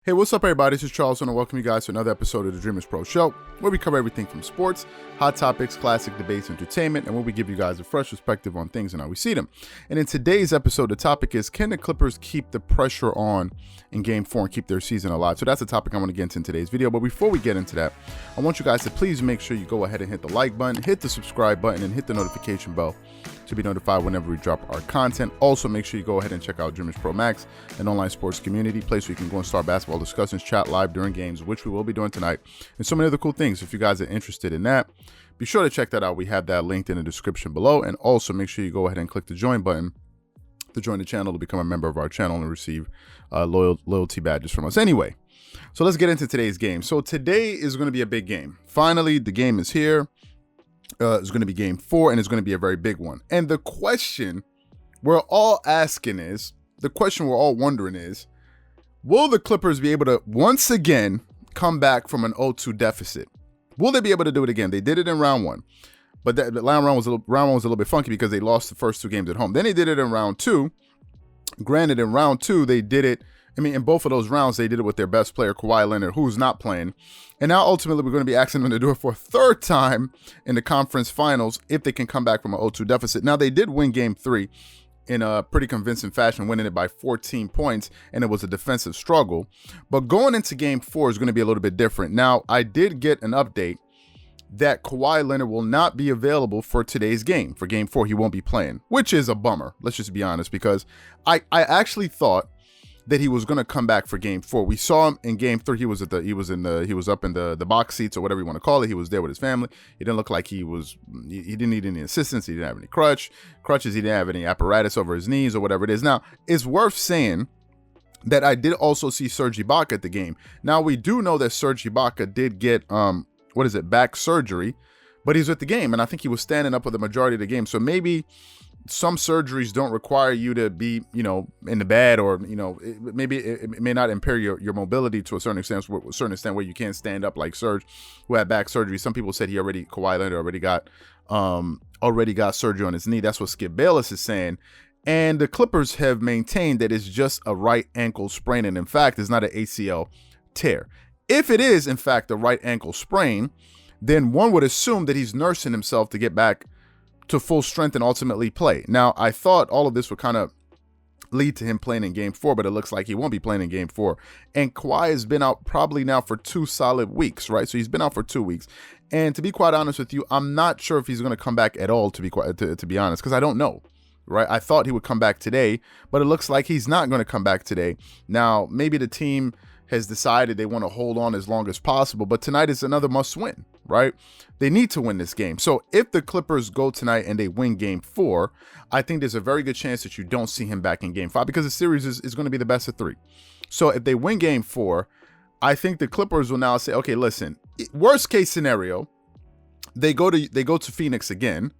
Hey, what's up, everybody? This is Charles, and I welcome you guys to another episode of the Dreamerspro Show, where we cover everything from sports, hot topics, classic debates, entertainment, and where we give you guys a fresh perspective on things and how we see them. And in today's episode, the topic is, can the Clippers keep the pressure on in Game 4 and keep their season alive? So that's the topic I want to get into in today's video. But before we get into that, I want you guys to please make sure you go ahead and hit the like button, hit the subscribe button, and hit the notification bell to be notified whenever we drop our content. Also, make sure you go ahead and check out Dreamerspro Max, an online sports community place where you can go and start basketball discussions, chat live during games, which we will be doing tonight, and so many other cool things. If you guys are interested in that, be sure to check that out. We have that linked in the description below, and also make sure you go ahead and click the join button to join the channel to become a member of our channel and receive loyalty badges from us. Anyway, so let's get into today's game. So today is going to be a big game. Finally, the game is here. It's going to be Game 4, and it's going to be a very big one. And the question we're all asking is, the question we're all wondering is, will the Clippers be able to once again come back from an 0-2 deficit? Will they be able to do it again? They did it in round 1, but that round one was a little bit funky because they lost the first 2 games at home. Then they did it in round 2. Granted, in round 2, they did it. I mean, in both of those rounds, they did it with their best player, Kawhi Leonard, who's not playing. And now, ultimately, we're going to be asking them to do it for a third time in the conference finals if they can come back from an 0-2 deficit. Now, they did win Game 3 in a pretty convincing fashion, winning it by 14 points, and it was a defensive struggle. But going into Game 4 is going to be a little bit different. Now, I did get an update that Kawhi Leonard will not be available for today's game. For Game 4, he won't be playing, which is a bummer. Let's just be honest, because I actually thought that he was going to come back for Game 4. We saw him in Game 3. He was up in the box seats or whatever you want to call it. He was there with his family. He didn't look like he didn't need any assistance. He didn't have any crutches. He didn't have any apparatus over his knees or whatever it is. Now, it's worth saying that I did also see Serge Ibaka at the game. Now, we do know that Serge Ibaka did get back surgery, but he's at the game, and I think he was standing up for the majority of the game. So maybe some surgeries don't require you to be, in the bed, or, maybe it may not impair your mobility to a certain extent where you can't stand up like Serge, who had back surgery. Some people said Kawhi Leonard already got surgery on his knee. That's what Skip Bayless is saying. And the Clippers have maintained that it's just a right ankle sprain, and in fact, it's not an ACL tear. If it is, in fact, a right ankle sprain, then one would assume that he's nursing himself to get back to full strength and ultimately play. Now, I thought all of this would kind of lead to him playing in Game 4, but it looks like he won't be playing in Game 4. And Kawhi has been out probably now for 2 solid weeks, right? So he's been out for 2 weeks. And to be quite honest with you, I'm not sure if he's going to come back at all, to be honest, because I don't know, right? I thought he would come back today, but it looks like he's not going to come back today. Now, maybe the team has decided they want to hold on as long as possible, but tonight is another must win, right? They need to win this game. So if the Clippers go tonight and they win Game 4, I think there's a very good chance that you don't see him back in Game 5, because the series is going to be the best of 3. So if they win Game 4, I think the Clippers will now say, okay, listen, worst case scenario, they go to Phoenix again,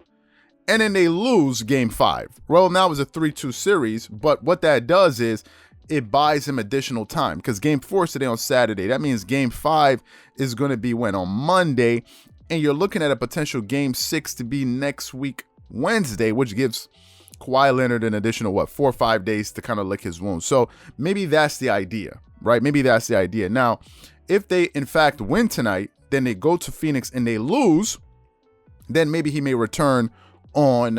and then they lose Game 5. Well, now it's a 3-2 series, but what that does is it buys him additional time, because Game 4 is today on Saturday. That means Game 5 is going to be on Monday, and you're looking at a potential Game 6 to be next week, Wednesday, which gives Kawhi Leonard an additional, 4 or 5 days to kind of lick his wounds. So maybe that's the idea, right? Maybe that's the idea. Now, if they, in fact, win tonight, then they go to Phoenix and they lose, then maybe he may return on,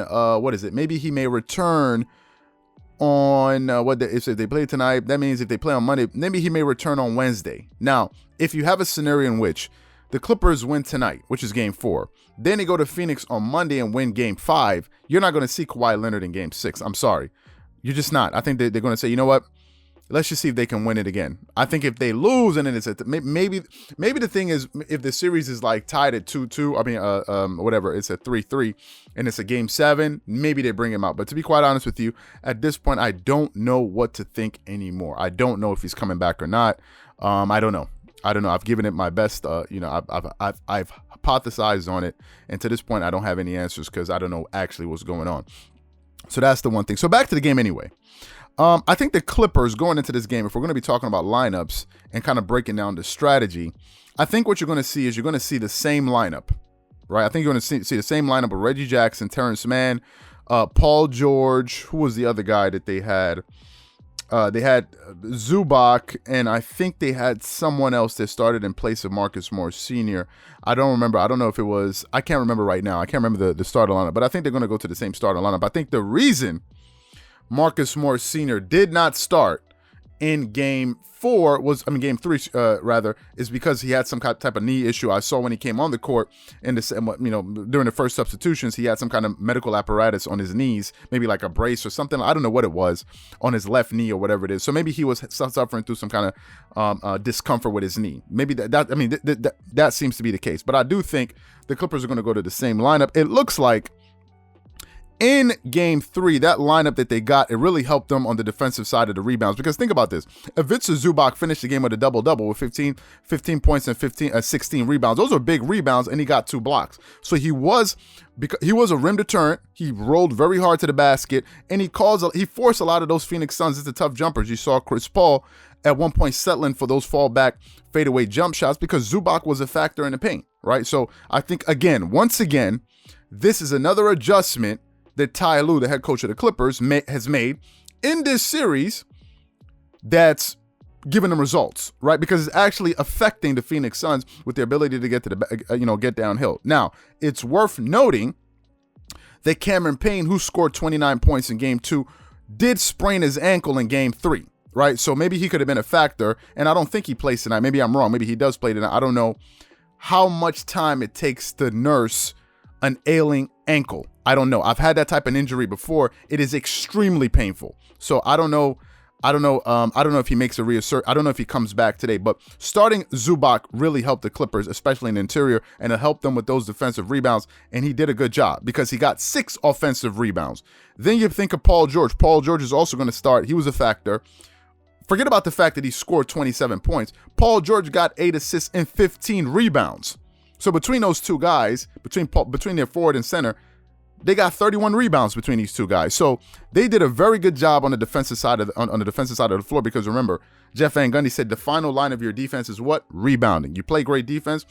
Maybe he may return on if they play tonight. That means if they play on Monday, maybe he may return on Wednesday. Now, if you have a scenario in which the Clippers win tonight, which is Game 4, then they go to Phoenix on Monday and win Game 5, you're not going to see Kawhi Leonard in Game 6. I'm sorry. You're just not. I think they're going to say, you know what? Let's just see if they can win it again. I think if they lose, and then it's maybe the thing is, if the series is like tied at 2-2, it's a 3-3, and it's a Game 7, maybe they bring him out. But to be quite honest with you, at this point, I don't know what to think anymore. I don't know if he's coming back or not. I don't know. I've given it my best. I've hypothesized on it, and to this point, I don't have any answers because I don't know actually what's going on. So that's the one thing. So back to the game anyway. I think the Clippers going into this game, if we're going to be talking about lineups and kind of breaking down the strategy, I think what you're going to see is you're going to see the same lineup, right? I think you're going to see the same lineup of Reggie Jackson, Terrence Mann, Paul George. Who was the other guy that they had? They had Zubac, and I think they had someone else that started in place of Marcus Morris Sr. I don't remember. I don't know if it was. I can't remember right now. I can't remember the starter lineup, but I think they're going to go to the same starter lineup. I think the reason Marcus Morris Sr. did not start in game three, is because he had some type of knee issue. I saw when he came on the court during the first substitutions, he had some kind of medical apparatus on his knees, maybe like a brace or something. I don't know what it was on his left knee or whatever it is. So maybe he was suffering through some kind of discomfort with his knee. Maybe that seems to be the case. But I do think the Clippers are going to go to the same lineup. It looks like in game 3, that lineup that they got, it really helped them on the defensive side of the rebounds. Because think about this. Ivica Zubac finished the game with a double-double with 15 points and 16 rebounds. Those are big rebounds, and he got 2 blocks. So he was a rim deterrent. He rolled very hard to the basket, and he forced a lot of those Phoenix Suns into tough jumpers. You saw Chris Paul at one point settling for those fallback fadeaway jump shots because Zubac was a factor in the paint, right? So I think, once again, this is another adjustment that Ty Lue, the head coach of the Clippers, has made in this series that's giving them results, right? Because it's actually affecting the Phoenix Suns with their ability to get to get downhill. Now, it's worth noting that Cameron Payne, who scored 29 points in game 2, did sprain his ankle in game 3, right? So maybe he could have been a factor, and I don't think he plays tonight. Maybe I'm wrong. Maybe he does play tonight. I don't know how much time it takes to nurse an ailing ankle. I don't know. I've had that type of injury before. It is extremely painful. So I don't know. I don't know if he makes a reassert. I don't know if he comes back today. But starting Zubac really helped the Clippers, especially in the interior, and it helped them with those defensive rebounds. And he did a good job because he got 6 offensive rebounds. Then you think of Paul George. Paul George is also going to start. He was a factor. Forget about the fact that he scored 27 points. Paul George got 8 assists and 15 rebounds. So between those two guys, between their forward and center, they got 31 rebounds between these two guys. So they did a very good job on the defensive side of the floor because remember, Jeff Van Gundy said the final line of your defense is what? Rebounding. You play great defense,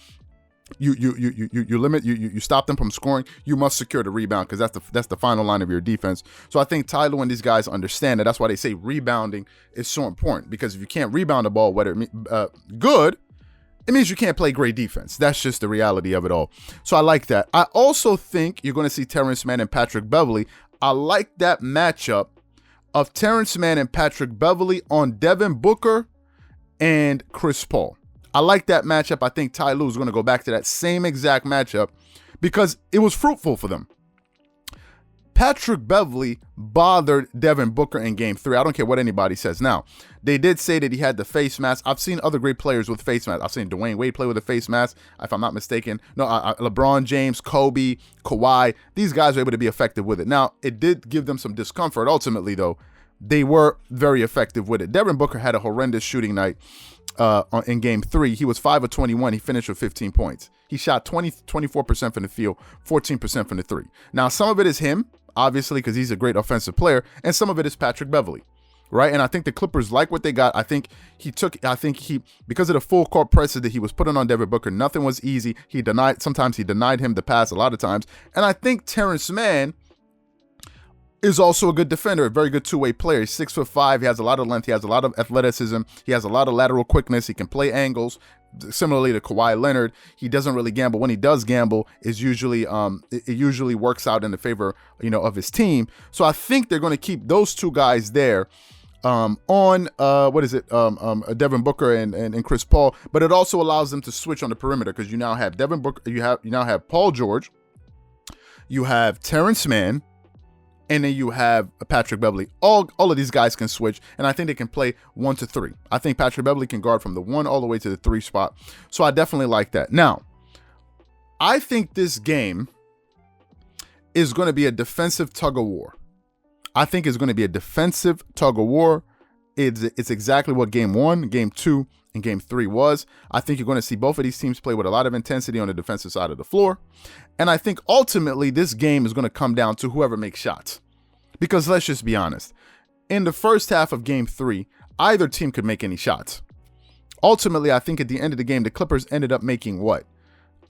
you stop them from scoring. You must secure the rebound because that's the final line of your defense. So I think Ty Lue and these guys understand that. That's why they say rebounding is so important, because if you can't rebound the ball, whether good, it means you can't play great defense. That's just the reality of it all. So I like that. I also think you're going to see Terrence Mann and Patrick Beverley. I like that matchup of Terrence Mann and Patrick Beverley on Devin Booker and Chris Paul. I like that matchup. I think Ty Lue is going to go back to that same exact matchup because it was fruitful for them. Patrick Beverley bothered Devin Booker in game 3. I don't care what anybody says. Now, they did say that he had the face mask. I've seen other great players with face masks. I've seen Dwayne Wade play with a face mask, if I'm not mistaken. No, LeBron James, Kobe, Kawhi, these guys were able to be effective with it. Now, it did give them some discomfort. Ultimately, though, they were very effective with it. Devin Booker had a horrendous shooting night in game 3. He was 5 of 21. He finished with 15 points. He shot 24% from the field, 14% from the 3. Now, some of it is him, obviously, because he's a great offensive player, and some of it is Patrick Beverley, right? And I think the Clippers like what they got. I think because of the full court pressure that he was putting on Devin Booker, nothing was easy. Sometimes he denied him the pass a lot of times. And I think Terrence Mann is also a good defender, a very good two-way player. He's 6'5". He has a lot of length. He has a lot of athleticism. He has a lot of lateral quickness. He can play angles. Similarly to Kawhi Leonard, he doesn't really gamble. When he does gamble, it usually works out in the favor, of his team. So I think they're going to keep those two guys there on Devin Booker and Chris Paul. But it also allows them to switch on the perimeter because you now have Devin Booker, you now have Paul George, you have Terrence Mann, and then you have Patrick Beverley. All of these guys can switch, and I think they can play 1 to 3. I think Patrick Beverley can guard from the 1 all the way to the 3 spot. So I definitely like that. Now, I think this game is going to be a defensive tug of war. I think it's going to be a defensive tug of war. It's exactly what game 1, game 2, and game 3 was. I think you're going to see both of these teams play with a lot of intensity on the defensive side of the floor. And I think ultimately this game is going to come down to whoever makes shots. Because let's just be honest. In the first half of game 3, either team could make any shots. Ultimately, I think at the end of the game, the Clippers ended up making what?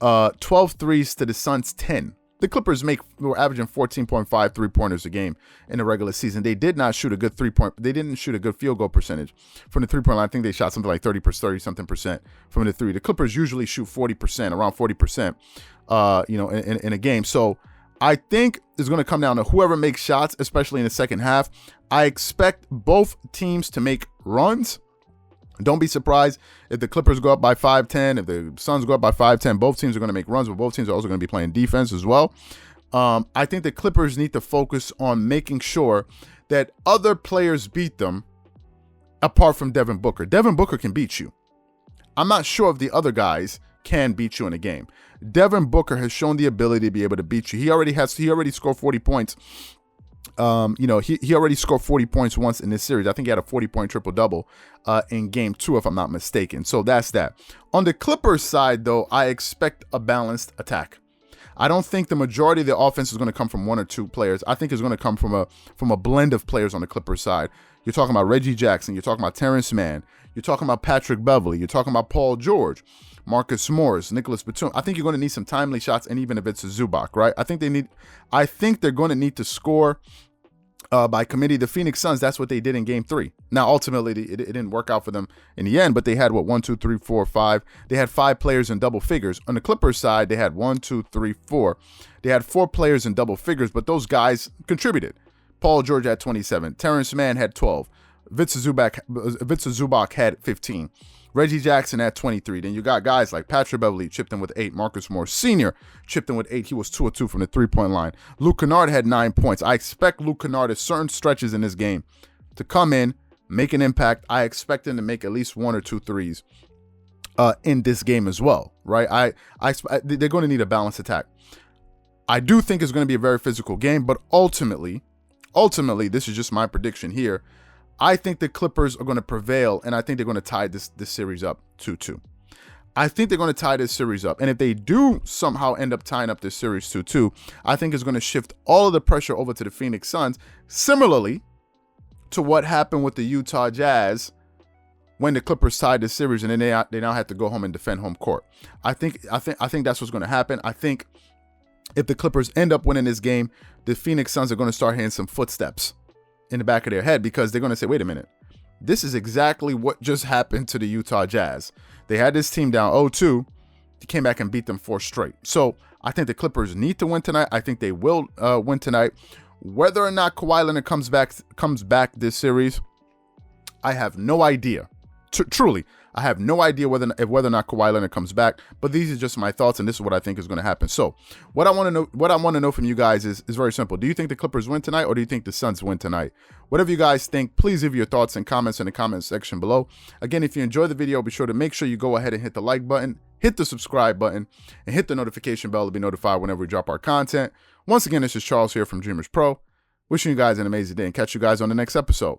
12 threes to the Suns 10. The Clippers were averaging 14.5 3-pointers a game in the regular season. They did not shoot a good they didn't shoot a good field goal percentage from the 3-point line. I think they shot something like 30-something percent from the 3. The Clippers usually shoot 40%, around 40%, in a game. So I think it's going to come down to whoever makes shots, especially in the second half. I expect both teams to make runs. Don't be surprised if the Clippers go up by 5-10, if the Suns go up by 5-10. Both teams are going to make runs, but both teams are also going to be playing defense as well. I think the Clippers need to focus on making sure that other players beat them apart from Devin Booker. Devin Booker can beat you. I'm not sure if the other guys can beat you in a game. Devin Booker has shown the ability to be able to beat you. He already scored 40 points. He already scored 40 points once in this series. I think he had a 40-point triple-double in game 2, if I'm not mistaken. So that's that. On the Clippers side, though, I expect a balanced attack. I don't think the majority of the offense is going to come from one or two players. I think it's going to come from a blend of players on the Clippers side. You're talking about Reggie Jackson. You're talking about Terrence Mann. You're talking about Patrick Beverley. You're talking about Paul George, Marcus Morris, Nicholas Batum. I think you're going to need some timely shots, and even if it's a Zubac, right? I think they're going to need to score by committee. The Phoenix Suns, that's what they did in game 3. Now, ultimately, it didn't work out for them in the end, but they had, 1, 2, 3, 4, 5. They had 5 players in double figures. On the Clippers side, they had 1, 2, 3, 4. They had 4 players in double figures, but those guys contributed. Paul George had 27. Terrence Mann had 12. Victor Zubac had 15. Reggie Jackson had 23. Then you got guys like Patrick Beverley chipped in with 8. Marcus Morris Sr. chipped in with 8. He was 2 of 2 from the 3-point line. Luke Kennard had 9 points. I expect Luke Kennard at certain stretches in this game to come in, make an impact. I expect him to make at least 1 or 2 threes in this game as well, right? They're going to need a balanced attack. I do think it's going to be a very physical game, but ultimately, this is just my prediction here. I think the Clippers are going to prevail, and I think they're going to tie this series up 2-2. I think they're going to tie this series up. And if they do somehow end up tying up this series 2-2, I think it's going to shift all of the pressure over to the Phoenix Suns, similarly to what happened with the Utah Jazz when the Clippers tied the series, and then they now have to go home and defend home court. I think that's what's going to happen. I think if the Clippers end up winning this game, the Phoenix Suns are going to start hearing some footsteps in the back of their head, because they're going to say, wait a minute, this is exactly what just happened to the Utah Jazz. They had this team down 0-2. They came back and beat them 4 straight. So I think the Clippers need to win tonight. I think they will win tonight. Whether or not Kawhi Leonard comes back this series, I have no idea. Truly, I have no idea whether or not Kawhi Leonard comes back, but these are just my thoughts, and this is what I think is going to happen. So, what I want to know from you guys is very simple. Do you think the Clippers win tonight, or do you think the Suns win tonight? Whatever you guys think, please leave your thoughts and comments in the comment section below. Again, if you enjoyed the video, be sure to make sure you go ahead and hit the like button, hit the subscribe button, and hit the notification bell to be notified whenever we drop our content. Once again, this is Charles here from Dreamerspro. Wishing you guys an amazing day, and catch you guys on the next episode.